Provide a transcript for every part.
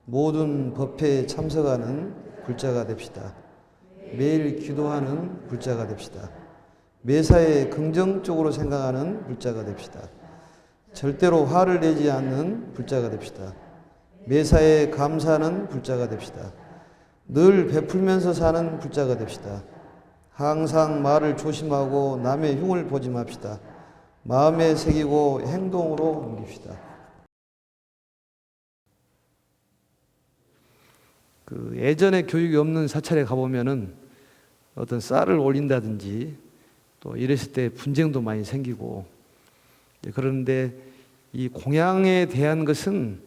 모든 법회에 참석하는 불자가 됩시다. 매일 기도하는 불자가 됩시다. 매사에 긍정적으로 생각하는 불자가 됩시다. 절대로 화를 내지 않는 불자가 됩시다. 매사에 감사하는 불자가 됩시다. 늘 베풀면서 사는 불자가 됩시다. 항상 말을 조심하고 남의 흉을 보지 맙시다. 마음에 새기고 행동으로 옮깁시다. 예전에 교육이 없는 사찰에 가보면은 어떤 쌀을 올린다든지 또 이랬을 때 분쟁도 많이 생기고, 그런데 이 공양에 대한 것은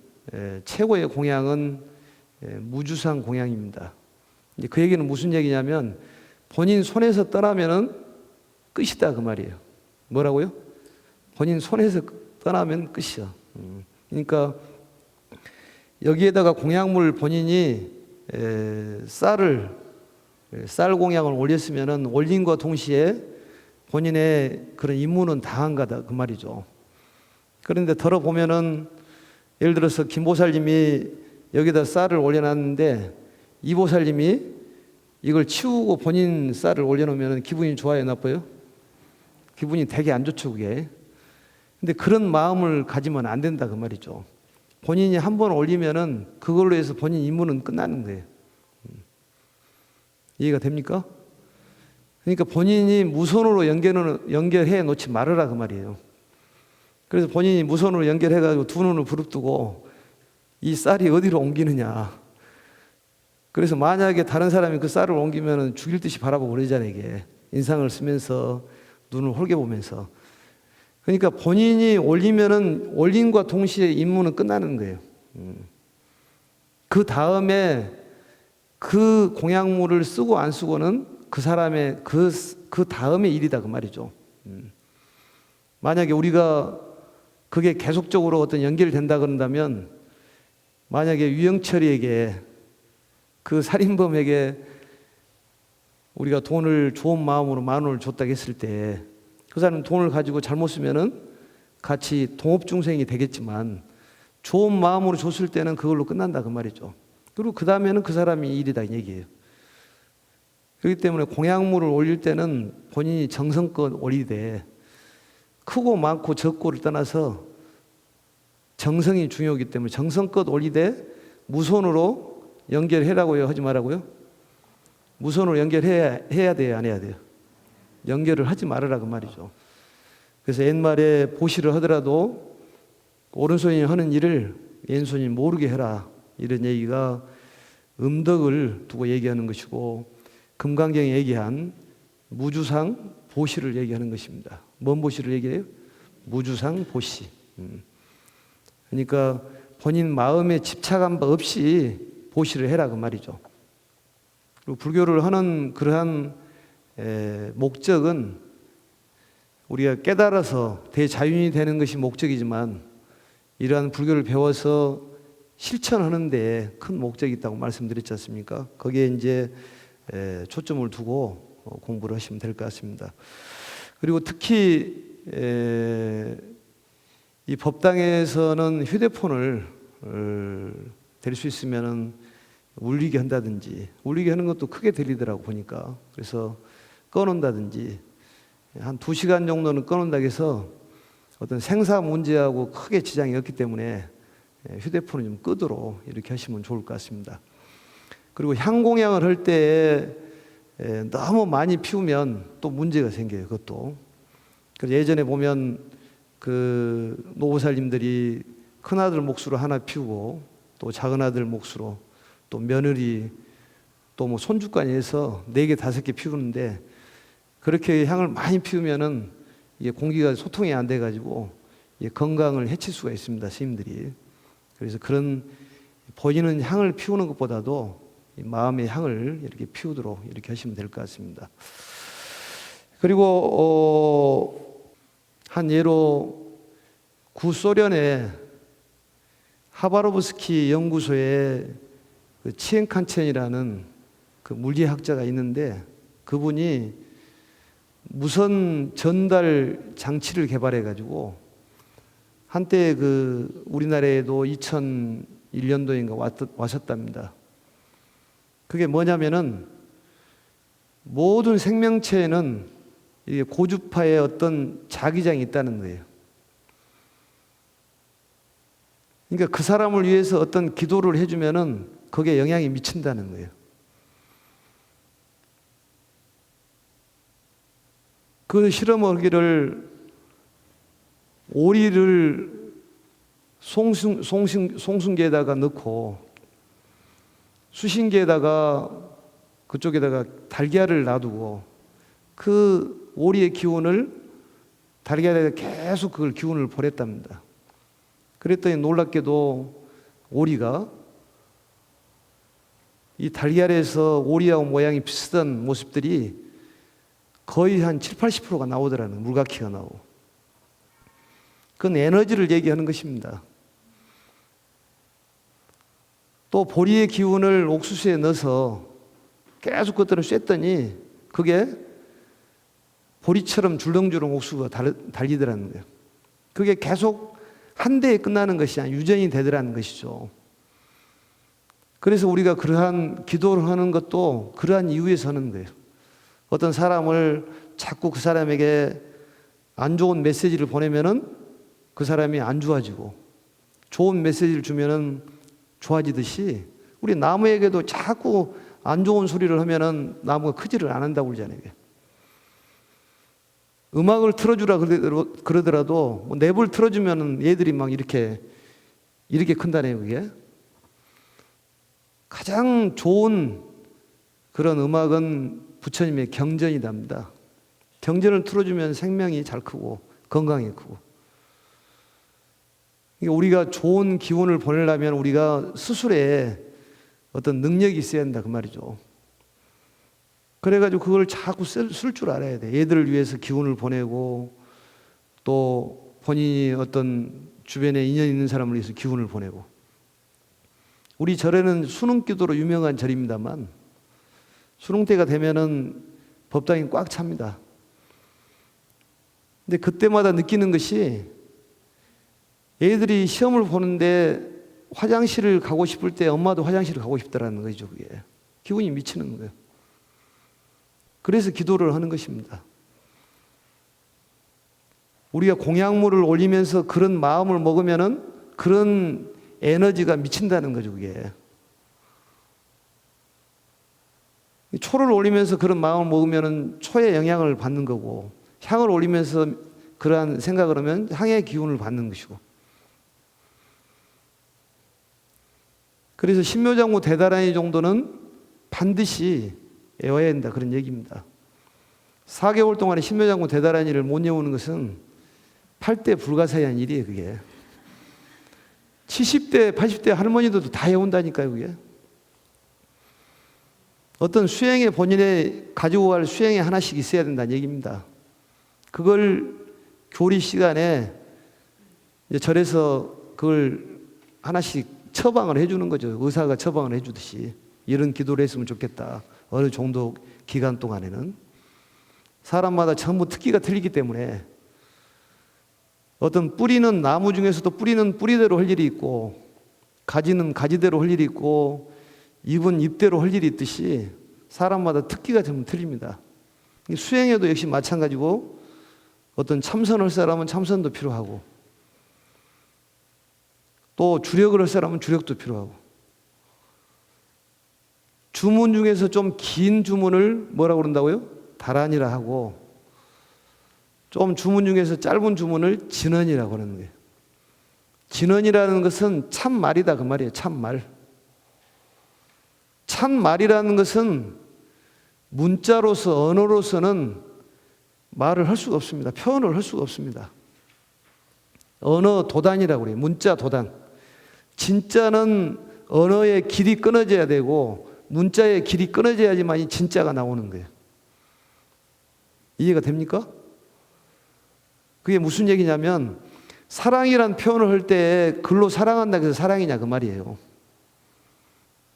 최고의 공양은 무주상 공양입니다. 이제 그 얘기는 무슨 얘기냐면 본인 손에서 떠나면은 끝이다 그 말이에요. 뭐라고요? 본인 손에서 떠나면 끝이야. 그러니까 여기에다가 공양물 본인이 쌀 공양을 올렸으면은 올림과 동시에 본인의 그런 임무는 다한 거다 그 말이죠. 그런데 들어보면은 예를 들어서 김보살님이 여기다 쌀을 올려놨는데 이보살님이 이걸 치우고 본인 쌀을 올려놓으면 기분이 좋아요, 나빠요? 기분이 되게 안 좋죠, 그게. 근데 그런 마음을 가지면 안 된다 그 말이죠. 본인이 한 번 올리면은 그걸로 해서 본인 임무는 끝나는 거예요. 이해가 됩니까? 그러니까 본인이 무손으로 연결해 놓지 말으라 그 말이에요. 그래서 본인이 무손으로 연결해가지고 두 눈을 부릅뜨고 이 쌀이 어디로 옮기느냐. 그래서 만약에 다른 사람이 그 쌀을 옮기면 죽일 듯이 바라보고 그러잖아요, 이게. 인상을 쓰면서 눈을 홀게 보면서. 그러니까 본인이 올리면은 올림과 동시에 임무는 끝나는 거예요. 그 다음에 그 공양물을 쓰고 안 쓰고는 그 사람의 그 다음의 일이다 그 말이죠. 만약에 우리가 그게 계속적으로 어떤 연결이 된다 그런다면, 만약에 유영철이에게 그 살인범에게 우리가 돈을 좋은 마음으로 10,000원을 줬다고 했을 때 그 사람은 돈을 가지고 잘못 쓰면은 같이 동업중생이 되겠지만 좋은 마음으로 줬을 때는 그걸로 끝난다 그 말이죠. 그리고 그 다음에는 그 사람이 일이다 이 얘기예요. 그렇기 때문에 공양물을 올릴 때는 본인이 정성껏 올리되, 크고 많고 적고를 떠나서 정성이 중요하기 때문에 정성껏 올리되 무손으로 연결해라고요, 하지 말라고요? 무손으로 연결해야 돼요, 안 해야 돼요? 연결을 하지 말으라 그 말이죠. 그래서 옛말에 보시를 하더라도 오른손이 하는 일을 왼손이 모르게 해라, 이런 얘기가 음덕을 두고 얘기하는 것이고, 금강경에 얘기한 무주상 보시를 얘기하는 것입니다. 뭔 보시를 얘기해요? 무주상 보시. 그러니까 본인 마음에 집착한 바 없이 보시를 해라 그 말이죠. 그리고 불교를 하는 그러한 목적은 우리가 깨달아서 대자윤이 되는 것이 목적이지만, 이러한 불교를 배워서 실천하는 데 큰 목적이 있다고 말씀드렸지 않습니까? 거기에 이제 초점을 두고 공부를 하시면 될 것 같습니다. 그리고 특히 이 법당에서는 휴대폰을 될 수 있으면은 울리게 한다든지, 울리게 하는 것도 크게 들리더라고 보니까. 그래서 꺼놓는다든지, 한 2시간 정도는 꺼놓는다고 해서 어떤 생사 문제하고 크게 지장이 없기 때문에 휴대폰을 좀 끄도록 이렇게 하시면 좋을 것 같습니다. 그리고 향공양을 할 때 너무 많이 피우면 또 문제가 생겨요, 그것도. 그래서 예전에 보면 그 노보살님들이 큰아들 몫으로 하나 피우고, 또 작은아들 몫으로, 또 며느리, 또 뭐 손주까지 해서 4개, 5개 피우는데, 그렇게 향을 많이 피우면은 이게 공기가 소통이 안 돼가지고 건강을 해칠 수가 있습니다, 스님들이. 그래서 그런 보이는 향을 피우는 것보다도 마음의 향을 이렇게 피우도록 이렇게 하시면 될 것 같습니다. 그리고 한 예로 구소련의 하바로브스키 연구소에 그 치엔칸첸이라는 그 물리학자가 있는데, 그분이 무선 전달 장치를 개발해 가지고 한때 그 우리나라에도 21년도인가 왔었답니다. 그게 뭐냐면은 모든 생명체에는 이게 고주파의 어떤 자기장이 있다는 거예요. 그러니까 그 사람을 위해서 어떤 기도를 해주면은 거기에 영향이 미친다는 거예요. 그 실험하기를 오리를 송순기에다가 넣고 수신기에다가 그쪽에다가 달걀을 놔두고 그 오리의 기운을 달걀에다 계속 그걸 기운을 보냈답니다. 그랬더니 놀랍게도 오리가 이 달걀에서 오리하고 모양이 비슷한 모습들이 거의 한 70~80%가 나오더라는 물각기가 나오고. 그건 에너지를 얘기하는 것입니다. 또 보리의 기운을 옥수수에 넣어서 계속 그것들을 쐈더니 그게 보리처럼 줄렁줄렁 옥수수가 달리더라는 거예요. 그게 계속 한 대에 끝나는 것이 아니라 유전이 되더라는 것이죠. 그래서 우리가 그러한 기도를 하는 것도 그러한 이유에서 하는 거예요. 어떤 사람을 자꾸 그 사람에게 안 좋은 메시지를 보내면은 그 사람이 안 좋아지고 좋은 메시지를 주면은 좋아지듯이 우리 나무에게도 자꾸 안 좋은 소리를 하면은 나무가 크지를 않는다고 그러잖아요. 음악을 틀어주라 그러더라도 뭐 랩을 틀어주면은 얘들이 막 이렇게 큰다네요. 그게 가장 좋은 그런 음악은 부처님의 경전이답니다. 경전을 틀어주면 생명이 잘 크고 건강이 크고. 우리가 좋은 기운을 보내려면 우리가 스스로에 어떤 능력이 있어야 한다 그 말이죠. 그래가지고 그걸 자꾸 쓸 줄 알아야 돼. 얘들을 위해서 기운을 보내고 또 본인이 어떤 주변에 인연 있는 사람을 위해서 기운을 보내고. 우리 절에는 수능기도로 유명한 절입니다만 수능 때가 되면은 법당이 꽉 찹니다. 근데 그때마다 느끼는 것이 애들이 시험을 보는데 화장실을 가고 싶을 때 엄마도 화장실을 가고 싶다라는 거죠. 그게 기분이 미치는 거예요. 그래서 기도를 하는 것입니다. 우리가 공약물을 올리면서 그런 마음을 먹으면은 그런 에너지가 미친다는 거죠. 그게 초를 올리면서 그런 마음을 먹으면은 초의 영향을 받는 거고, 향을 올리면서 그러한 생각을 하면 향의 기운을 받는 것이고. 그래서 신묘장구 대다라니 정도는 반드시 외워야 된다 그런 얘기입니다. 4개월 동안에 신묘장구 대다라니를 못 외우는 것은 8대 불가사의한 일이에요. 그게 70대 80대 할머니들도 다 외운다니까요. 그게 어떤 수행의 본인의 가지고 갈 수행에 하나씩 있어야 된다는 얘기입니다. 그걸 교리 시간에 이제 절에서 그걸 하나씩 처방을 해주는 거죠. 의사가 처방을 해주듯이 이런 기도를 했으면 좋겠다. 어느 정도 기간 동안에는 사람마다 전부 특기가 틀리기 때문에 어떤 뿌리는 나무 중에서도 뿌리는 뿌리대로 할 일이 있고 가지는 가지대로 할 일이 있고 입은 입대로 할 일이 있듯이 사람마다 특기가 좀 틀립니다. 수행에도 역시 마찬가지고 어떤 참선할 사람은 참선도 필요하고 또 주력을 할 사람은 주력도 필요하고 주문 중에서 좀 긴 주문을 뭐라고 그런다고요? 다란이라 하고 좀 주문 중에서 짧은 주문을 진언이라고 하는 거예요. 진언이라는 것은 참말이다 그 말이에요. 참말. 참말이라는 것은 문자로서 언어로서는 말을 할 수가 없습니다. 표현을 할 수가 없습니다. 언어 도단이라고 그래요. 문자 도단. 진짜는 언어의 길이 끊어져야 되고 문자의 길이 끊어져야지만 이 진짜가 나오는 거예요. 이해가 됩니까? 그게 무슨 얘기냐면 사랑이란 표현을 할 때 글로 사랑한다 해서 사랑이냐 그 말이에요.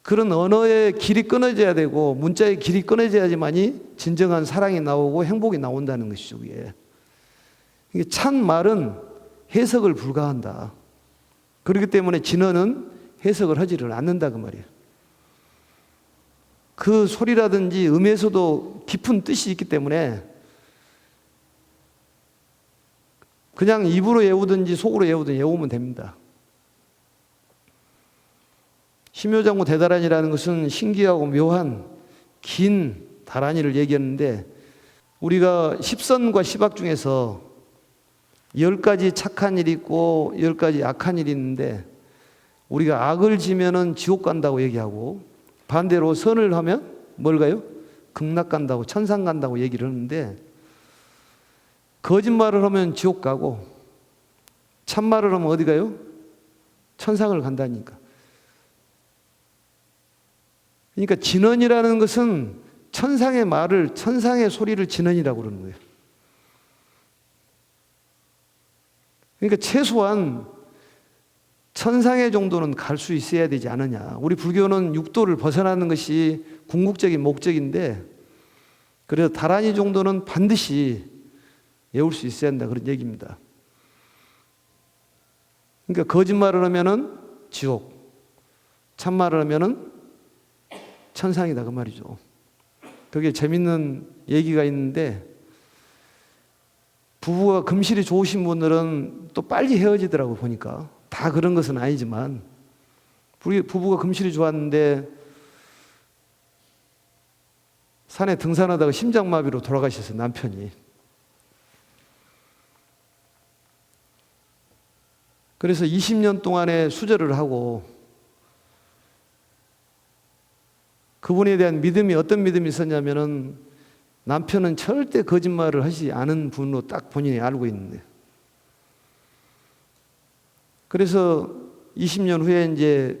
그런 언어의 길이 끊어져야 되고 문자의 길이 끊어져야지만이 진정한 사랑이 나오고 행복이 나온다는 것이죠. 이게 참 말은 해석을 불가한다. 그렇기 때문에 진언은 해석을 하지를 않는다 그 말이에요. 그 소리라든지 음에서도 깊은 뜻이 있기 때문에 그냥 입으로 외우든지 속으로 외우든지 외우면 됩니다. 심요장구 대다란이라는 것은 신기하고 묘한 긴 다란이를 얘기하는데, 우리가 10선과 10악 중에서 10가지 착한 일이 있고 10가지 악한 일이 있는데, 우리가 악을 지면은 지옥 간다고 얘기하고, 반대로 선을 하면 뭘 가요? 극락 간다고, 천상 간다고 얘기를 하는데, 거짓말을 하면 지옥 가고 참말을 하면 어디 가요? 천상을 간다니까. 그러니까 진언이라는 것은 천상의 말을, 천상의 소리를 진언이라고 그러는 거예요. 그러니까 최소한 천상의 정도는 갈 수 있어야 되지 않느냐. 우리 불교는 육도를 벗어나는 것이 궁극적인 목적인데, 그래서 다란이 정도는 반드시 외울 수 있어야 한다, 그런 얘기입니다. 그러니까 거짓말을 하면은 지옥, 참말을 하면은 천상이다 그 말이죠. 그게 재밌는 얘기가 있는데, 부부가 금실이 좋으신 분들은 또 빨리 헤어지더라고 보니까. 다 그런 것은 아니지만, 부부가 금실이 좋았는데 산에 등산하다가 심장마비로 돌아가셨어요, 남편이. 그래서 20년 동안의 수절을 하고, 그분에 대한 믿음이 어떤 믿음이 있었냐면은, 남편은 절대 거짓말을 하지 않은 분으로 딱 본인이 알고 있는데, 그래서 20년 후에 이제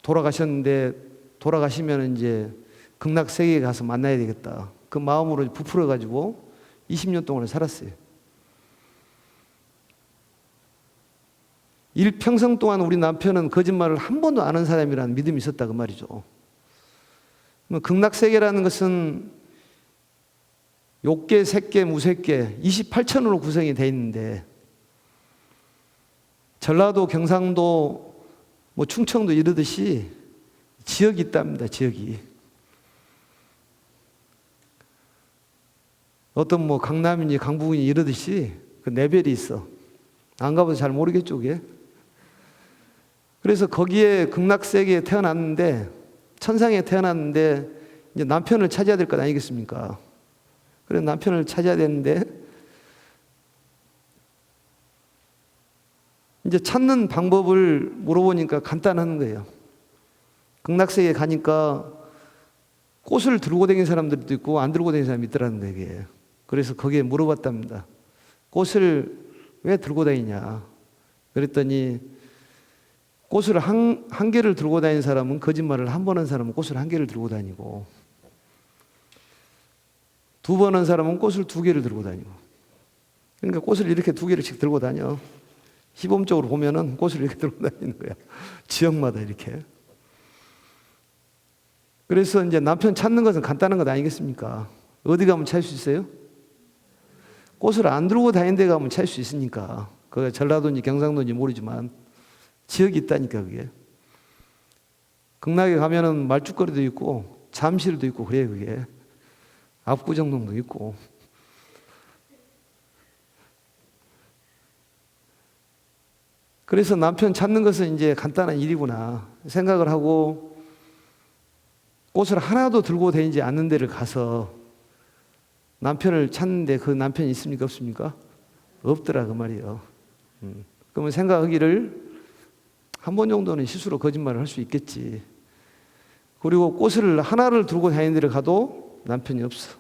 돌아가셨는데, 돌아가시면 이제 극락세계에 가서 만나야 되겠다, 그 마음으로 부풀어 가지고 20년 동안을 살았어요. 일평생 동안 우리 남편은 거짓말을 한 번도 안 한 사람이라는 믿음이 있었다 그 말이죠. 극락세계라는 것은 욕계, 색계, 무색계 28천으로 구성이 되어 있는데, 전라도, 경상도, 충청도 이러듯이 지역이 있답니다. 지역이. 어떤 강남이니 강북이니 이러듯이 그 레벨이 있어. 안 가봐서 잘 모르겠죠, 그게. 그래서 거기에 극락세계에 태어났는데, 천상에 태어났는데 이제 남편을 찾아야 될 것 아니겠습니까? 그래서 남편을 찾아야 되는데, 이제 찾는 방법을 물어보니까 간단한 거예요. 극락세계에 가니까 꽃을 들고 다니는 사람들도 있고 안 들고 다니는 사람이 있더라는 거예요. 그래서 거기에 물어봤답니다. 꽃을 왜 들고 다니냐? 그랬더니, 꽃을 한 개를 들고 다니는 사람은, 거짓말을 한 번 한 사람은 꽃을 한 개를 들고 다니고, 두 번 한 사람은 꽃을 두 개를 들고 다니고. 그러니까 꽃을 이렇게 두 개를씩 들고 다녀. 시범적으로 보면은 꽃을 이렇게 들고 다니는 거야. 지역마다 이렇게. 그래서 이제 남편 찾는 것은 간단한 것 아니겠습니까? 어디 가면 찾을 수 있어요? 꽃을 안 들고 다니는 데 가면 찾을 수 있으니까. 그게 전라도인지 경상도인지 모르지만 지역이 있다니까, 그게. 극락에 가면은 말죽거리도 있고 잠실도 있고 그래요, 그게. 압구정동도 있고. 그래서 남편 찾는 것은 이제 간단한 일이구나 생각을 하고, 꽃을 하나도 들고 다니지 않는 데를 가서 남편을 찾는데, 그 남편이 있습니까, 없습니까? 없더라 그 말이에요. 그러면 생각하기를, 한 번 정도는 실수로 거짓말을 할 수 있겠지. 그리고 꽃을 하나를 들고 다니는 데를 가도 남편이 없어.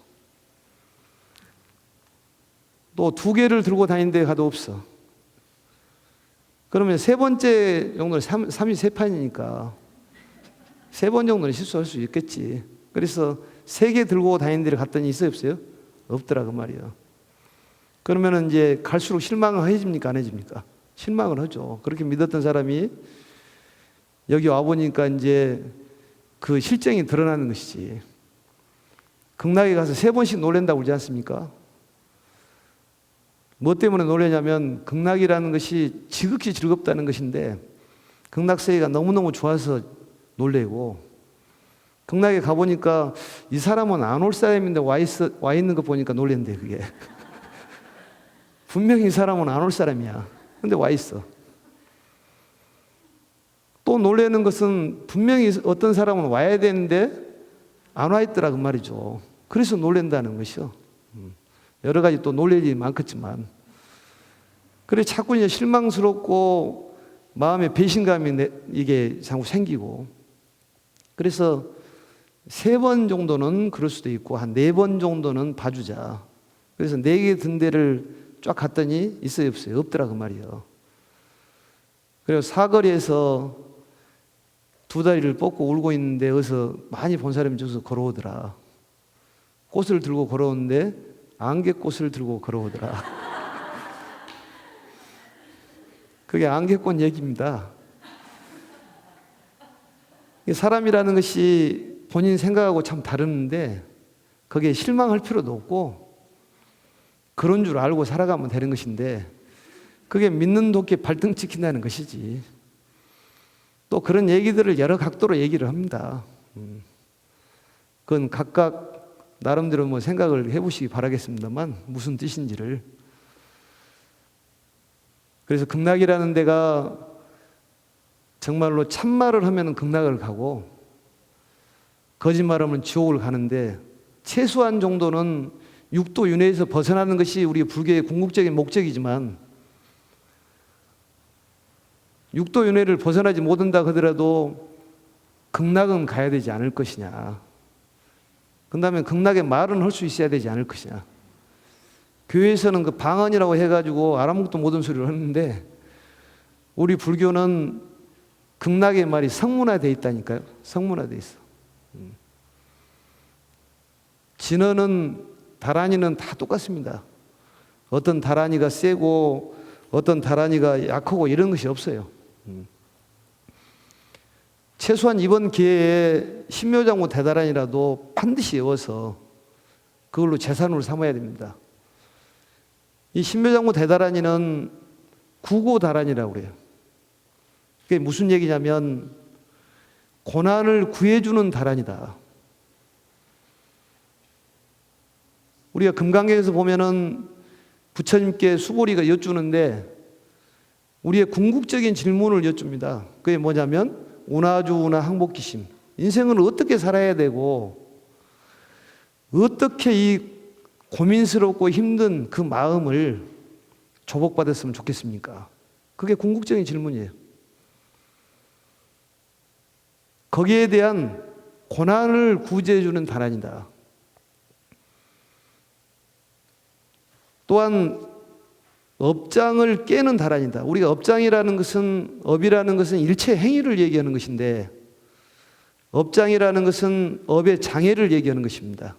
또 두 개를 들고 다니는 데 가도 없어. 그러면 세 번째 정도는 3이 세 판이니까 세 번 정도는 실수할 수 있겠지. 그래서 세 개 들고 다니는 데를 갔더니 있어요, 없어요? 없더라 그 말이에요. 그러면은 이제 갈수록 실망을 해집니까, 안 해집니까? 실망을 하죠. 그렇게 믿었던 사람이 여기 와보니까 이제 그 실정이 드러나는 것이지. 극락에 가서 세 번씩 놀란다고 그러지 않습니까? 뭐 때문에 놀라냐면, 극락이라는 것이 지극히 즐겁다는 것인데, 극락세계가 너무너무 좋아서 놀래고, 극락에 가보니까 이 사람은 안 올 사람인데 와 있는 거 보니까 놀랬는데, 그게. 분명히 이 사람은 안 올 사람이야. 근데 와 있어. 또 놀라는 것은 분명히 어떤 사람은 와야 되는데 안 와 있더라, 그 말이죠. 그래서 놀란다는 것이요. 여러 가지 또 놀랄 일이 많겠지만. 그래, 자꾸 이제 실망스럽고 마음에 배신감이 이게 자꾸 생기고. 그래서 3번 정도는 그럴 수도 있고 한 4번 정도는 봐주자. 그래서 4개 든 데를 쫙 갔더니 있어요, 없어요? 없더라, 그 말이에요. 그리고 사거리에서 2다리를 뻗고 울고 있는데 어디서 많이 본 사람이 저기서 걸어오더라. 꽃을 들고 걸어오는데 안개꽃을 들고 걸어오더라. 그게 안개꽃 얘기입니다. 사람이라는 것이 본인 생각하고 참 다른데 거기에 실망할 필요도 없고 그런 줄 알고 살아가면 되는 것인데 그게 믿는 도끼에 발등 찍힌다는 것이지. 또 그런 얘기들을 여러 각도로 얘기를 합니다. 그건 각각 나름대로 뭐 생각을 해보시기 바라겠습니다만 무슨 뜻인지를. 그래서 극락이라는 데가 정말로 참말을 하면 극락을 가고 거짓말하면 지옥을 가는데 최소한 정도는 육도 윤회에서 벗어나는 것이 우리 불교의 궁극적인 목적이지만 육도 윤회를 벗어나지 못한다 하더라도 극락은 가야 되지 않을 것이냐. 그다음에 극락의 말은 할 수 있어야 되지 않을 것이냐. 교회에서는 그 방언이라고 해가지고 알아먹도 못한 소리를 하는데 우리 불교는 극락의 말이 성문화되어 있다니까요. 성문화되어 있어. 진언은 다란이는 다 똑같습니다. 어떤 다란이가 세고 어떤 다란이가 약하고 이런 것이 없어요. 최소한 이번 기회에 신묘장구 대다란이라도 반드시 외워서 그걸로 재산으로 삼아야 됩니다. 이 신묘장구 대다란이는 구고다란이라고 그래요. 그게 무슨 얘기냐면 고난을 구해주는 다란이다. 우리가 금강경에서 보면은 부처님께 수고리가 여쭈는데 우리의 궁극적인 질문을 여쭙니다. 그게 뭐냐면 운하주운하 항복기심. 인생을 어떻게 살아야 되고 어떻게 이 고민스럽고 힘든 그 마음을 조복받았으면 좋겠습니까? 그게 궁극적인 질문이에요. 거기에 대한 고난을 구제해주는 다란이다. 또한 업장을 깨는 다란이다. 우리가 업장이라는 것은 업이라는 것은 일체 행위를 얘기하는 것인데 업장이라는 것은 업의 장애를 얘기하는 것입니다.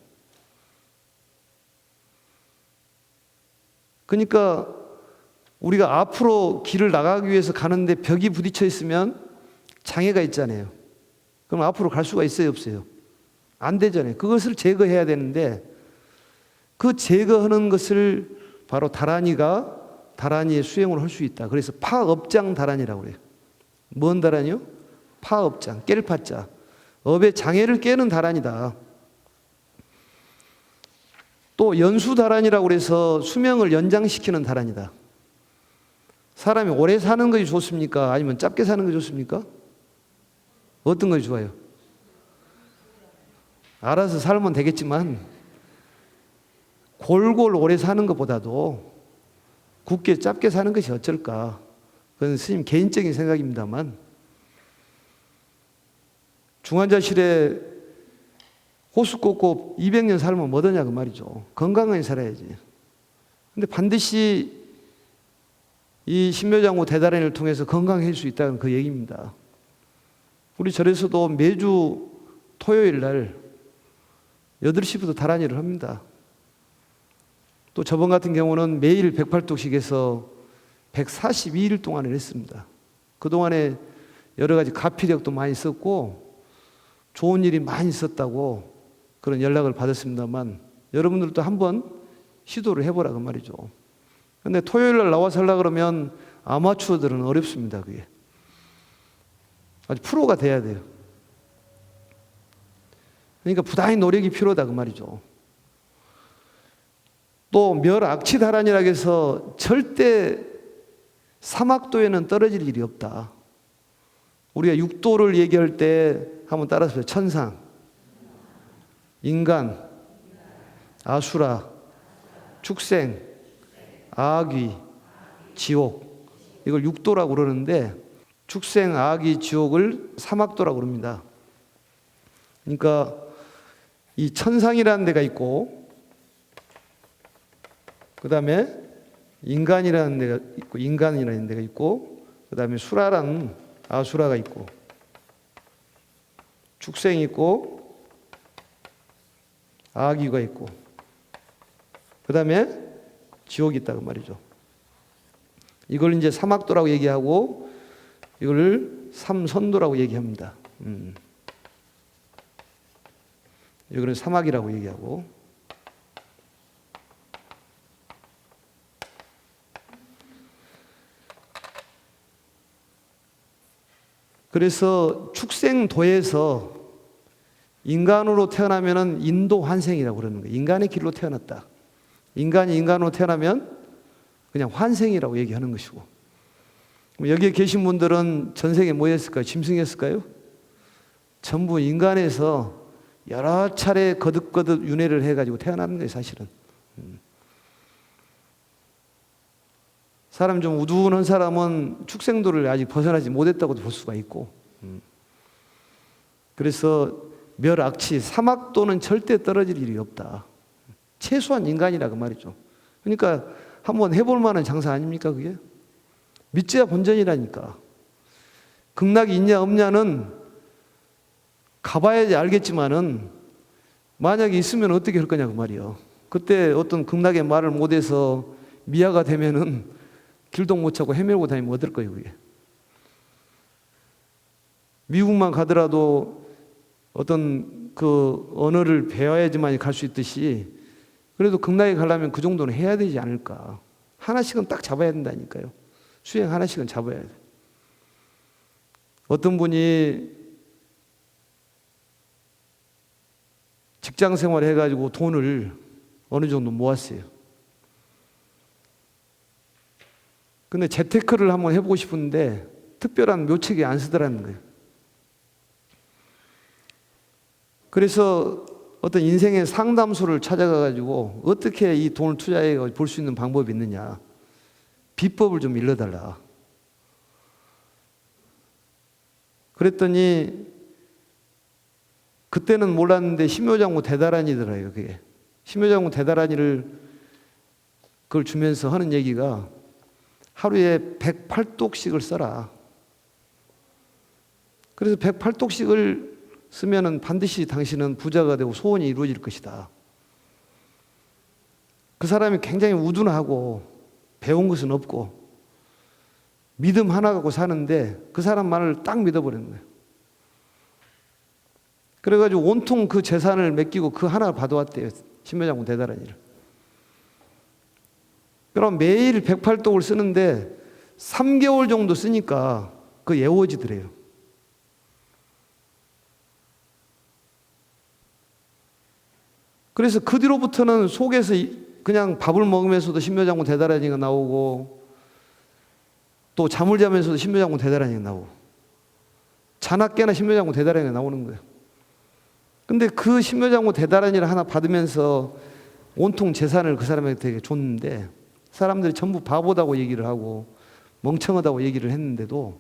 그러니까 우리가 앞으로 길을 나가기 위해서 가는데 벽이 부딪혀 있으면 장애가 있잖아요. 그럼 앞으로 갈 수가 있어요, 없어요? 안 되잖아요. 그것을 제거해야 되는데 그 제거하는 것을 바로 다란이의 수행을 할 수 있다. 그래서 파업장 다란이라고 그래요. 뭔 다란이요? 파업장, 깰 파자. 업의 장애를 깨는 다란이다. 또 연수 다란이라고 그래서 수명을 연장시키는 다란이다. 사람이 오래 사는 것이 좋습니까? 아니면 짧게 사는 것이 좋습니까? 어떤 것이 좋아요? 알아서 살면 되겠지만 골골 오래 사는 것보다도 굳게 짧게 사는 것이 어쩔까? 그건 스님 개인적인 생각입니다만 중환자실에 호수 꽂고 200년 살면 뭐더냐 그 말이죠. 건강하게 살아야지. 근데 반드시 이 신묘장구 대다란이를 통해서 건강해질 수 있다는 그 얘기입니다. 우리 절에서도 매주 토요일 날 8시부터 다란이를 합니다. 또 저번 같은 경우는 매일 108독씩 해서 142일 동안을 했습니다. 그동안에 여러 가지 가피력도 많이 썼고 좋은 일이 많이 있었다고 그런 연락을 받았습니다만 여러분들도 한번 시도를 해보라 그 말이죠. 근데 토요일 날 나와서 하려고 그러면 아마추어들은 어렵습니다. 그게. 아주 프로가 돼야 돼요. 그러니까 부단히 노력이 필요하다 그 말이죠. 또 멸악치다란이라고 해서 절대 사막도에는 떨어질 일이 없다. 우리가 육도를 얘기할 때 한번 따라서 보세요. 천상, 인간, 아수라, 축생, 아귀, 지옥. 이걸 육도라고 그러는데 축생, 아귀, 지옥을 사막도라고 그럽니다. 그러니까 이 천상이라는 데가 있고 그 다음에 인간이라는 데가 있고 인간이라는 데가 있고 그 다음에 수라라는 아수라가 있고 축생이 있고 아귀가 있고 그 다음에 지옥이 있다고 말이죠. 이걸 이제 사막도라고 얘기하고 이걸 삼선도라고 얘기합니다. 이거는 사막이라고 얘기하고 그래서 축생도에서 인간으로 태어나면은 인도 환생이라고 그러는 거예요. 인간의 길로 태어났다. 인간이 인간으로 태어나면 그냥 환생이라고 얘기하는 것이고. 여기에 계신 분들은 전생에 뭐 했을까요? 짐승했을까요? 전부 인간에서 여러 차례 거듭거듭 윤회를 해가지고 태어나는 거예요, 사실은. 사람 좀 우둔한 사람은 축생도를 아직 벗어나지 못했다고도 볼 수가 있고. 그래서 멸악치, 사막도는 절대 떨어질 일이 없다. 최소한 인간이라 그 말이죠. 그러니까 한번 해볼 만한 장사 아닙니까, 그게? 믿져야 본전이라니까. 극락이 있냐 없냐는 가봐야지 알겠지만은 만약에 있으면 어떻게 할 거냐 그 말이요. 그때 어떤 극락의 말을 못해서 미아가 되면은 길도 못 찾고 헤매고 다니면 어떨 거예요, 그게? 미국만 가더라도 어떤 그 언어를 배워야지만 갈 수 있듯이 그래도 극락에 가려면 그 정도는 해야 되지 않을까. 하나씩은 딱 잡아야 된다니까요. 수행 하나씩은 잡아야 돼. 어떤 분이 직장 생활 해가지고 돈을 어느 정도 모았어요. 근데 재테크를 한번 해보고 싶은데 특별한 묘책이 안 쓰더라는 거예요. 그래서 어떤 인생의 상담소를 찾아가가지고 어떻게 이 돈을 투자해 볼 수 있는 방법이 있느냐. 비법을 좀 일러달라. 그랬더니 그때는 몰랐는데 심묘장구 대다란이더라고요, 그게. 심묘장구 대다란이를 그걸 주면서 하는 얘기가 하루에 108독씩을 써라. 그래서 108독씩을 쓰면은 반드시 당신은 부자가 되고 소원이 이루어질 것이다. 그 사람이 굉장히 우둔하고 배운 것은 없고 믿음 하나 갖고 사는데 그 사람 말을 딱 믿어버리는 거예요. 그래가지고 온통 그 재산을 맡기고 그 하나를 받아왔대요. 심묘장군 대다란이를. 그럼 매일 108독을 쓰는데 3개월 정도 쓰니까 그 예워지더래요. 그래서 그 뒤로부터는 속에서 그냥 밥을 먹으면서도 심묘장군 대다란이가 나오고 또 잠을 자면서도 심묘장군 대다란이가 나오고 자나 깨나 심묘장군 대다란이가 나오는 거예요. 근데 그 심묘장군 대다란이를 하나 받으면서 온통 재산을 그 사람에게 되게 줬는데 사람들이 전부 바보다고 얘기를 하고 멍청하다고 얘기를 했는데도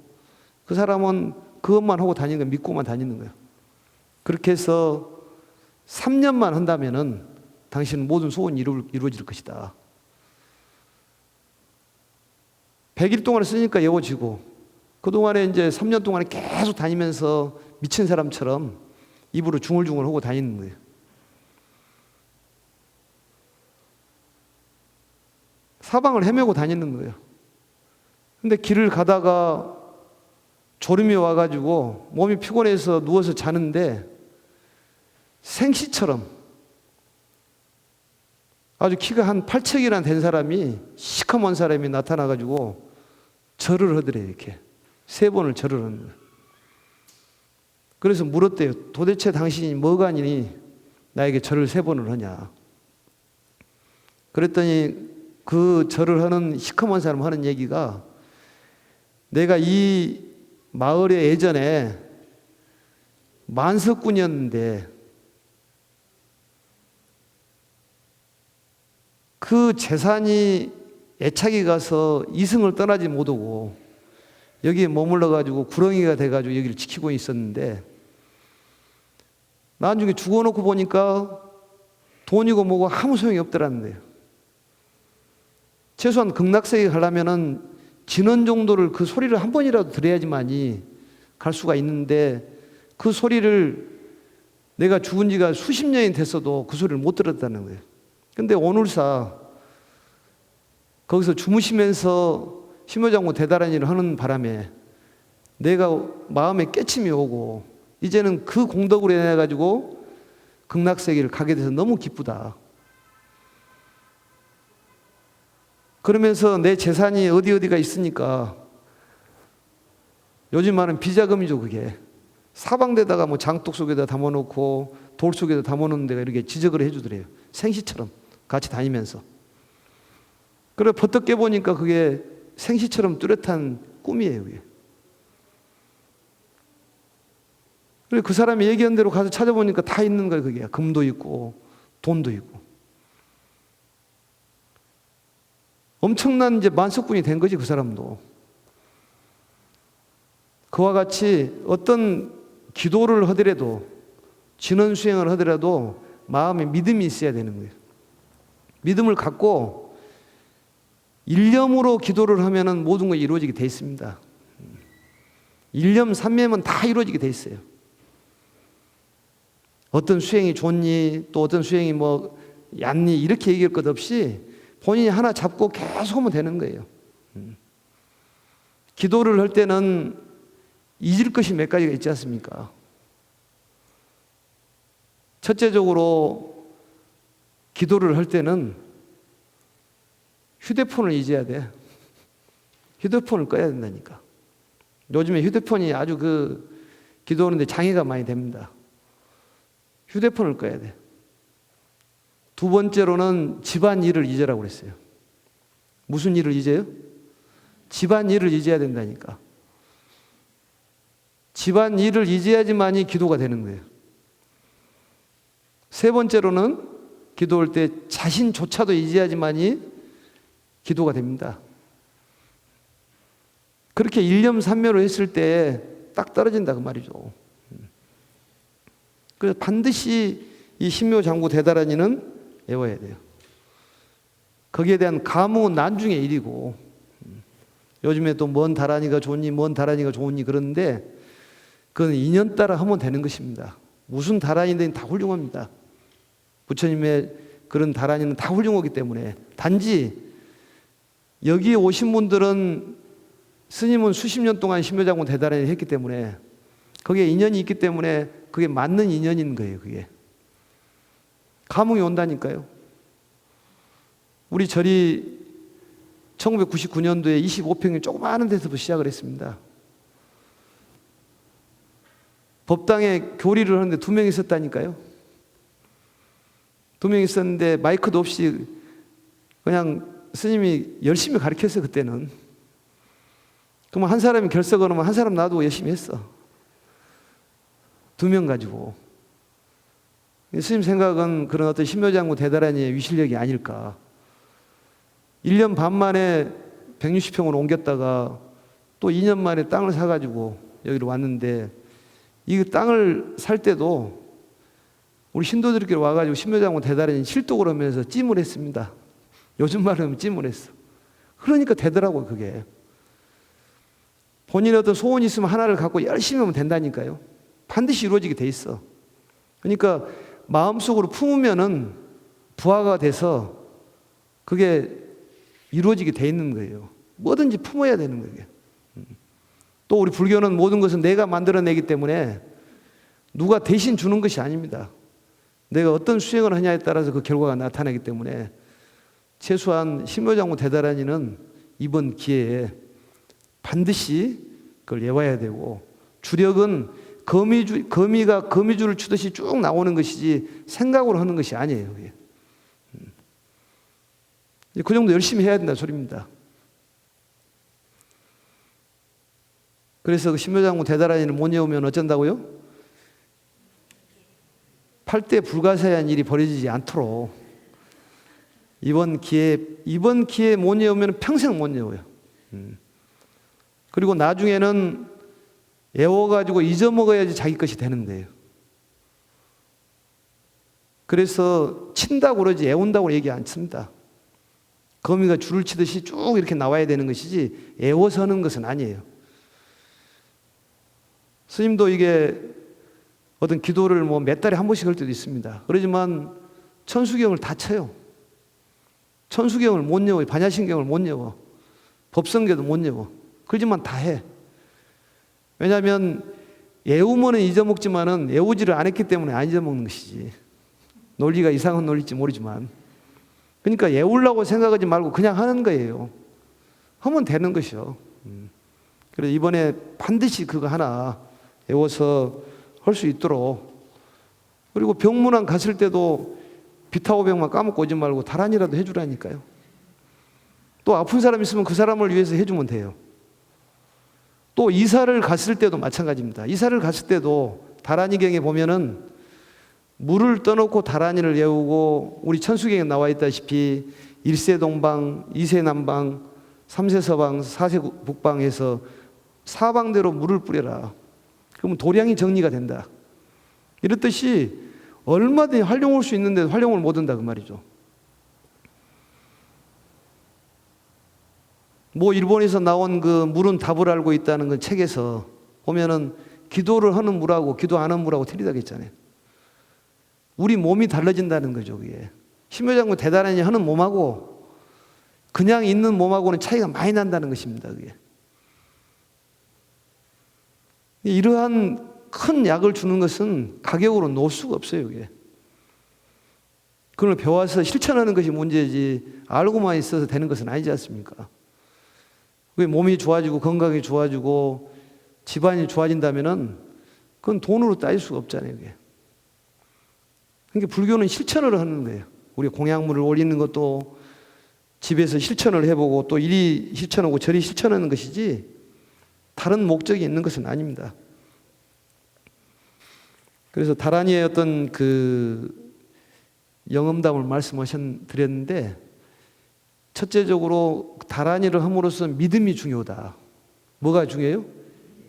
그 사람은 그것만 하고 다니는 거예요. 믿고만 다니는 거예요. 그렇게 해서 3년만 한다면은 당신은 모든 소원이 이루어질 것이다. 100일 동안 쓰니까 예워지고 그동안에 이제 3년 동안에 계속 다니면서 미친 사람처럼 입으로 중얼중얼 하고 다니는 거예요. 사방을 헤매고 다니는 거예요. 근데 길을 가다가 졸음이 와가지고 몸이 피곤해서 누워서 자는데 생시처럼 아주 키가 한 8척이나 된 사람이 시커먼 사람이 나타나가지고 절을 하더래. 이렇게 3번을 절을 하는 거예요. 그래서 물었대요. 도대체 당신이 뭐가 아니니 나에게 절을 3번을 하냐. 그랬더니 그 절을 하는 시커먼 사람 하는 얘기가, 내가 이 마을에 예전에 만석군이었는데 그 재산이 애착이 가서 이승을 떠나지 못하고 여기에 머물러 가지고 구렁이가 돼 가지고 여기를 지키고 있었는데, 나중에 죽어놓고 보니까 돈이고 뭐고 아무 소용이 없더라는 거예요. 최소한 극락세계 가려면은 진원 정도를 그 소리를 한 번이라도 들어야지만이 갈 수가 있는데, 그 소리를 내가 죽은 지가 수십 년이 됐어도 그 소리를 못 들었다는 거예요. 근데 오늘사 거기서 주무시면서 심효장구 대다란이를 하는 바람에 내가 마음에 깨침이 오고, 이제는 그 공덕으로 인해 가지고 극락세계를 가게 돼서 너무 기쁘다. 그러면서 내 재산이 어디가 있으니까, 요즘 말은 비자금이죠. 그게 사방대다가 뭐 장독 속에다 담아놓고 돌 속에다 담아놓는 데가 이렇게 지적을 해주더래요. 생시처럼 같이 다니면서. 그래 버떡 깨보니까 그게 생시처럼 뚜렷한 꿈이에요. 그게. 그래 그 사람이 얘기한 대로 가서 찾아보니까 다 있는 거예요. 그게 금도 있고 돈도 있고. 엄청난 이제 만석군이 된 거지 그 사람도. 그와 같이 어떤 기도를 하더라도, 진원 수행을 하더라도 마음에 믿음이 있어야 되는 거예요. 믿음을 갖고 일념으로 기도를 하면은 모든 것이 이루어지게 돼 있습니다. 일념 삼매면 다 이루어지게 돼 있어요. 어떤 수행이 좋니 또 어떤 수행이 뭐 얕니 이렇게 얘기할 것 없이 본인이 하나 잡고 계속 하면 되는 거예요. 기도를 할 때는 잊을 것이 몇 가지가 있지 않습니까? 첫째적으로 기도를 할 때는 휴대폰을 잊어야 돼. 휴대폰을 꺼야 된다니까. 요즘에 휴대폰이 아주 기도하는데 장애가 많이 됩니다. 휴대폰을 꺼야 돼. 두 번째로는 집안 일을 잊으라고 그랬어요. 무슨 일을 잊어요? 집안 일을 잊어야 된다니까. 집안 일을 잊어야지만이 기도가 되는 거예요. 세 번째로는 기도할 때 자신조차도 잊어야지만이 기도가 됩니다. 그렇게 일념삼매로 했을 때 딱 떨어진다 그 말이죠. 그래서 반드시 이 신묘장구 대다란이는 외워야 돼요. 거기에 대한 감흥은 나중의 일이고, 요즘에 또 뭔 다란이가 좋니 뭔 다란이가 좋니 그러는데 그건 인연 따라 하면 되는 것입니다. 무슨 다란이든 다 훌륭합니다. 부처님의 그런 다란이는 다 훌륭하기 때문에, 단지 여기에 오신 분들은 스님은 수십 년 동안 신묘장구 대다란이를 했기 때문에 거기에 인연이 있기 때문에 그게 맞는 인연인 거예요. 그게 감흥이 온다니까요. 우리 절이 1999년도에 25평의 조그마한 데서부터 시작을 했습니다. 법당에 교리를 하는데 2명 있었다니까요. 2명 있었는데 마이크도 없이 그냥 스님이 열심히 가르쳤어요. 그때는. 그러면 한 사람이 결석을 하면 한 사람 놔두고 열심히 했어. 2명 가지고. 스님 생각은 그런 어떤 신묘장구 대다란이의 위실력이 아닐까. 1년 반 만에 160평으로 옮겼다가 또 2년 만에 땅을 사가지고 여기로 왔는데, 이 땅을 살 때도 우리 신도들끼리 와가지고 신묘장구 대다란이 실독을 하면서 찜을 했습니다. 요즘 말로 하면 찜을 했어. 그러니까 되더라고요. 그게 본인의 어떤 소원이 있으면 하나를 갖고 열심히 하면 된다니까요. 반드시 이루어지게 돼 있어. 그러니까 마음속으로 품으면은 부화가 돼서 그게 이루어지게 돼 있는 거예요. 뭐든지 품어야 되는 거예요. 또 우리 불교는 모든 것은 내가 만들어내기 때문에 누가 대신 주는 것이 아닙니다. 내가 어떤 수행을 하냐에 따라서 그 결과가 나타나기 때문에 최소한 신묘장구 대다란이는 이번 기회에 반드시 그걸 외워야 되고, 주력은 거미가 거미줄을 추듯이 쭉 나오는 것이지 생각으로 하는 것이 아니에요. 그게. 그 정도 열심히 해야 된다는 소리입니다. 그래서 그 신묘장군 대다란이를 못 외우면 어쩐다고요? 8대 불가사의한 일이 벌어지지 않도록 이번 기회에 못 외우면 평생 못 외워요. 그리고 나중에는 외워가지고 잊어먹어야지 자기 것이 되는 거예요. 그래서 친다고 그러지 외운다고 얘기 안 씁니다. 거미가 줄을 치듯이 쭉 이렇게 나와야 되는 것이지 외워서 하는 것은 아니에요. 스님도 이게 어떤 기도를 뭐 몇 달에 한 번씩 할 때도 있습니다. 그러지만 천수경을 다 쳐요. 천수경을 못 외워요. 반야신경을 못 외워. 법성계도 못 외워. 그러지만 다 해. 왜냐하면 외우면은 잊어먹지만은 외우지를 안 했기 때문에 안 잊어먹는 것이지. 논리가 이상한 논리일지 모르지만. 그러니까 외우려고 생각하지 말고 그냥 하는 거예요. 하면 되는 것이요. 그래서 이번에 반드시 그거 하나 외워서 할 수 있도록. 그리고 병문안 갔을 때도 비타오백만 까먹고 오지 말고 다란이라도 해주라니까요. 또 아픈 사람 있으면 그 사람을 위해서 해주면 돼요. 또 이사를 갔을 때도 마찬가지입니다. 이사를 갔을 때도 다란이경에 보면은 물을 떠놓고 다란이를 외우고 우리 천수경에 나와 있다시피 1세 동방, 2세 남방, 3세 서방, 4세 북방에서 사방대로 물을 뿌려라. 그러면 도량이 정리가 된다. 이렇듯이 얼마든지 활용할 수 있는데 활용을 못 한다 그 말이죠. 뭐 일본에서 나온 그 물은 답을 알고 있다는 그 책에서 보면은 기도를 하는 물하고 기도 안 하는 물하고 틀리다고 했잖아요. 우리 몸이 달라진다는 거죠, 그게. 신묘장군 대단하니 하는 몸하고 그냥 있는 몸하고는 차이가 많이 난다는 것입니다, 그게. 이러한 큰 약을 주는 것은 가격으로 놓을 수가 없어요, 그게. 그걸 배워서 실천하는 것이 문제지 알고만 있어서 되는 것은 아니지 않습니까? 그게 몸이 좋아지고 건강이 좋아지고 집안이 좋아진다면은 그건 돈으로 따질 수가 없잖아요, 그게. 그러니까 불교는 실천을 하는 거예요. 우리 공약물을 올리는 것도 집에서 실천을 해보고 또 이리 실천하고 저리 실천하는 것이지 다른 목적이 있는 것은 아닙니다. 그래서 다란이의 어떤 그 영험담을 말씀드렸는데 첫째적으로 다란이를 함으로써 믿음이 중요하다. 뭐가 중요해요?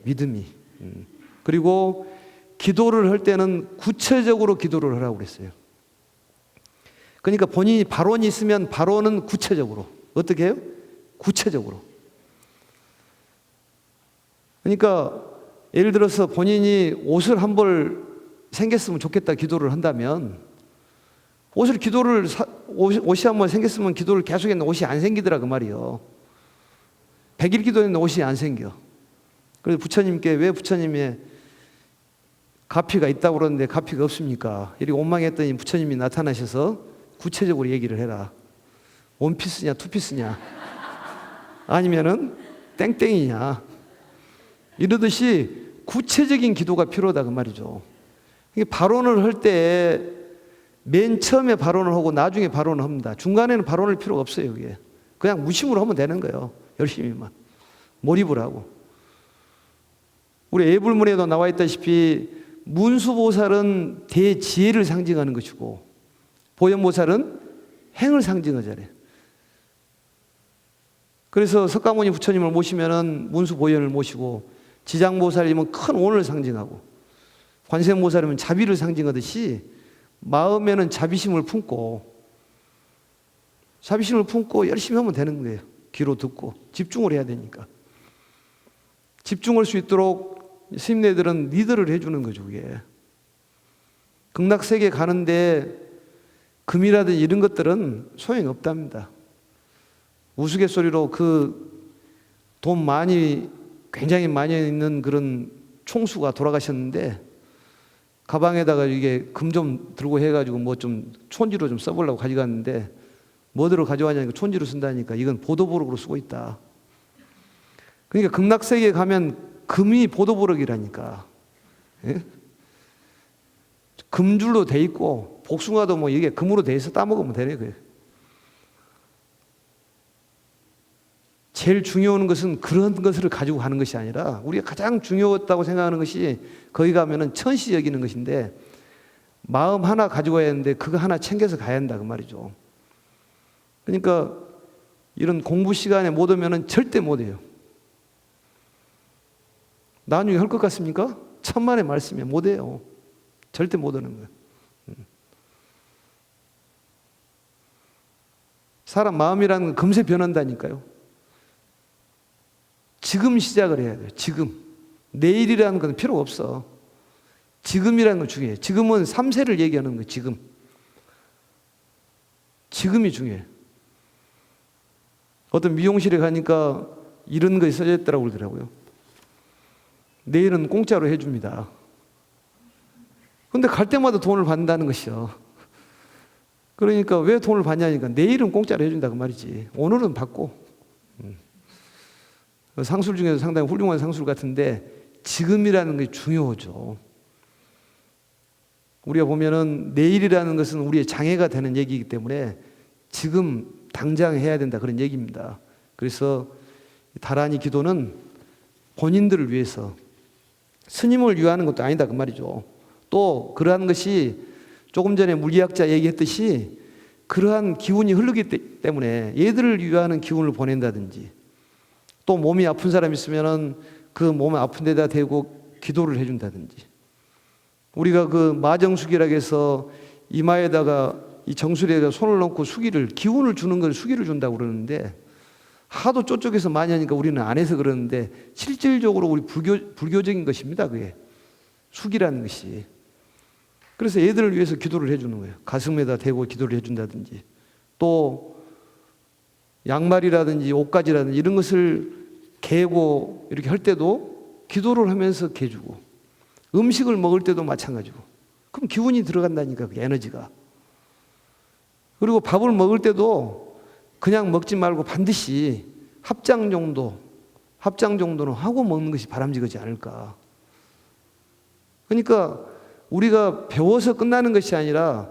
믿음이. 그리고 기도를 할 때는 구체적으로 기도를 하라고 그랬어요. 그러니까 본인이 발언이 있으면 발언은 구체적으로. 어떻게 해요? 구체적으로. 그러니까 예를 들어서 본인이 옷을 한 벌 생겼으면 좋겠다 기도를 한다면 옷이 한 벌 생겼으면 기도를 계속 했는데 옷이 안 생기더라 그 말이요. 100일 기도했는데 옷이 안 생겨. 그래서 부처님께 왜 부처님이 가피가 있다고 그러는데 가피가 없습니까? 이렇게 원망했더니 부처님이 나타나셔서 구체적으로 얘기를 해라. 원피스냐 투피스냐 아니면은 땡땡이냐 이러듯이 구체적인 기도가 필요하다 그 말이죠. 발언을 할 때 맨 처음에 발언을 하고 나중에 발언을 합니다. 중간에는 발언할 필요가 없어요. 그게 그냥 무심으로 하면 되는 거예요. 열심히만 몰입을 하고. 우리 애불문에도 나와 있다시피 문수보살은 대지혜를 상징하는 것이고 보현보살은 행을 상징하잖아요. 그래서 석가모니 부처님을 모시면은 문수보현을 모시고 지장보살이면 큰 온을 상징하고 관세음보살이면 자비를 상징하듯이 마음에는 자비심을 품고 열심히 하면 되는 거예요. 귀로 듣고 집중을 해야 되니까. 집중할 수 있도록 스님네들은 리더를 해주는 거죠. 그게 극락세계 가는데 금이라든지 이런 것들은 소용이 없답니다. 우스갯소리로 그 돈 굉장히 많이 있는 그런 총수가 돌아가셨는데 가방에다가 이게 금 좀 들고 해가지고 뭐 좀 촌지로 좀 써보려고 가져갔는데 뭐대로 가져왔냐니까 촌지로 쓴다니까 이건 보도보록으로 쓰고 있다. 그러니까 극락세계에 가면 금이 보도보록이라니까. 예? 금줄로 돼 있고 복숭아도 뭐 이게 금으로 돼 있어 따먹으면 되네. 그게. 제일 중요한 것은 그런 것을 가지고 가는 것이 아니라 우리가 가장 중요하다고 생각하는 것이 거기 가면은 천시 여기는 것인데 마음 하나 가지고 가야 하는데 그거 하나 챙겨서 가야 한다 그 말이죠. 그러니까 이런 공부 시간에 못 오면은 절대 못 해요. 나중에 할 것 같습니까? 천만의 말씀에 못 해요. 절대 못 오는 거예요. 사람 마음이라는 건 금세 변한다니까요. 지금 시작을 해야 돼요. 지금. 내일이라는 건 필요 없어. 지금이라는 건 중요해. 지금은 3세를 얘기하는 거예요. 지금. 지금이 중요해. 어떤 미용실에 가니까 이런 것이 써져 있더라고 그러더라고요. 내일은 공짜로 해줍니다. 근데 갈 때마다 돈을 받는다는 것이요. 그러니까 왜 돈을 받냐니까 내일은 공짜로 해준다 그 말이지. 오늘은 받고. 상술 중에서 상당히 훌륭한 상술 같은데 지금이라는 게 중요하죠. 우리가 보면은 내일이라는 것은 우리의 장애가 되는 얘기이기 때문에 지금 당장 해야 된다 그런 얘기입니다. 그래서 다란이 기도는 본인들을 위해서 스님을 위하는 것도 아니다 그 말이죠. 또 그러한 것이 조금 전에 물리학자 얘기했듯이 그러한 기운이 흐르기 때문에 얘들을 위하는 기운을 보낸다든지 또 몸이 아픈 사람 있으면은 그 몸 아픈 데다 대고 기도를 해준다든지 우리가 그 마정수기라고 해서 이마에다가 이 정수리에다 손을 넣고 수기를 기운을 주는 걸 수기를 준다고 그러는데 하도 쪼쪽에서 많이 하니까 우리는 안 해서 그러는데 실질적으로 우리 불교적인 것입니다. 그게 수기라는 것이. 그래서 애들을 위해서 기도를 해주는 거예요. 가슴에다 대고 기도를 해준다든지 또 양말이라든지 옷가지라든지 이런 것을 개고 이렇게 할 때도 기도를 하면서 개주고 음식을 먹을 때도 마찬가지고 그럼 기운이 들어간다니까 그 에너지가. 그리고 밥을 먹을 때도 그냥 먹지 말고 반드시 합장 정도는 하고 먹는 것이 바람직하지 않을까. 그러니까 우리가 배워서 끝나는 것이 아니라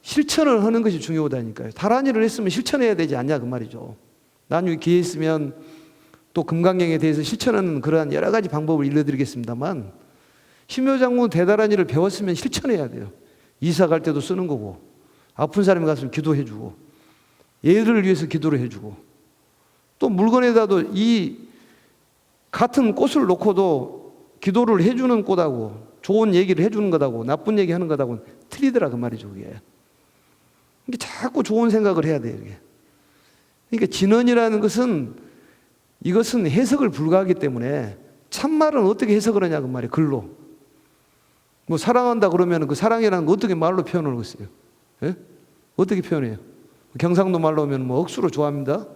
실천을 하는 것이 중요하다니까요. 다란이를 했으면 실천해야 되지 않냐 그 말이죠. 나중에 기회 있으면 또 금강경에 대해서 실천하는 그러한 여러 가지 방법을 일러드리겠습니다만 심요장군 대다란이를 배웠으면 실천해야 돼요. 이사 갈 때도 쓰는 거고 아픈 사람이 갔으면 기도해주고 얘를 위해서 기도를 해주고 또 물건에다도 이 같은 꽃을 놓고도 기도를 해주는 꽃하고 좋은 얘기를 해주는 것하고 나쁜 얘기 하는 것하고 틀리더라 그 말이죠. 그게. 그러니까 자꾸 좋은 생각을 해야 돼요. 이게. 그러니까 진언이라는 것은 이것은 해석을 불가하기 때문에 참말은 어떻게 해석을 하냐 그 말이에요. 글로. 뭐 사랑한다 그러면 그 사랑이라는 거 어떻게 말로 표현하겠어요? 예? 어떻게 표현해요? 경상도 말로 하면 뭐 억수로 좋아합니다.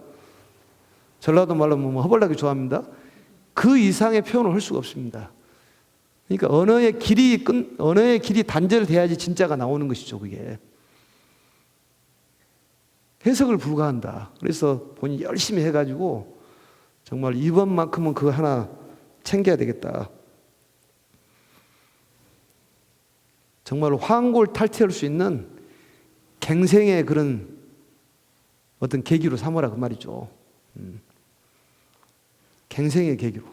전라도 말로 하면 뭐 허벌나게 좋아합니다. 그 이상의 표현을 할 수가 없습니다. 그러니까 언어의 길이 단절돼야지 진짜가 나오는 것이죠. 그게. 해석을 불가한다. 그래서 본인이 열심히 해가지고 정말 이번만큼은 그거 하나 챙겨야 되겠다. 정말 환골탈태할 수 있는 갱생의 그런 어떤 계기로 삼으라 그 말이죠. 갱생의 계기로.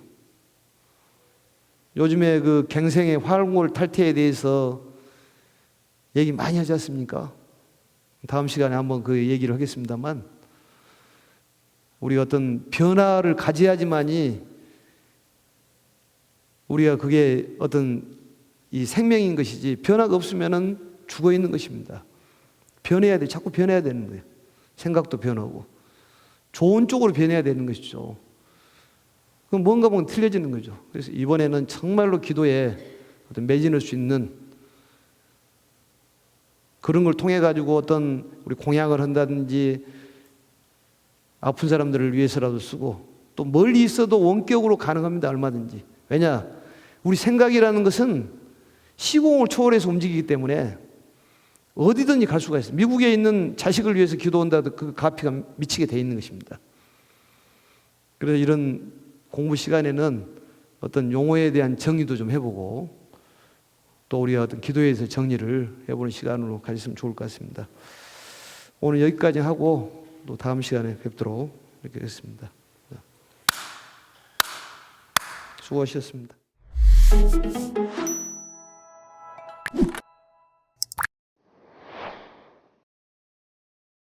요즘에 그 갱생의 환골탈태에 대해서 얘기 많이 하지 않습니까? 다음 시간에 한번 그 얘기를 하겠습니다만 우리 어떤 변화를 가져야지만이 우리가 그게 어떤 이 생명인 것이지 변화가 없으면은 죽어 있는 것입니다. 변해야 돼. 자꾸 변해야 되는 거예요. 생각도 변하고 좋은 쪽으로 변해야 되는 것이죠. 그럼 뭔가 보면 틀려지는 거죠. 그래서 이번에는 정말로 기도에 어떤 매진할 수 있는 그런 걸 통해 가지고 어떤 우리 공약을 한다든지 아픈 사람들을 위해서라도 쓰고 또 멀리 있어도 원격으로 가능합니다. 얼마든지. 왜냐? 우리 생각이라는 것은 시공을 초월해서 움직이기 때문에 어디든지 갈 수가 있어요. 미국에 있는 자식을 위해서 기도한다도 그 가피가 미치게 돼 있는 것입니다. 그래서 이런 공부 시간에는 어떤 용어에 대한 정의도 좀 해보고 또 우리가 어떤 기도에서 정리를 해보는 시간으로 가졌으면 좋을 것 같습니다. 오늘 여기까지 하고 또 다음 시간에 뵙도록 이렇게 하겠습니다. 수고하셨습니다.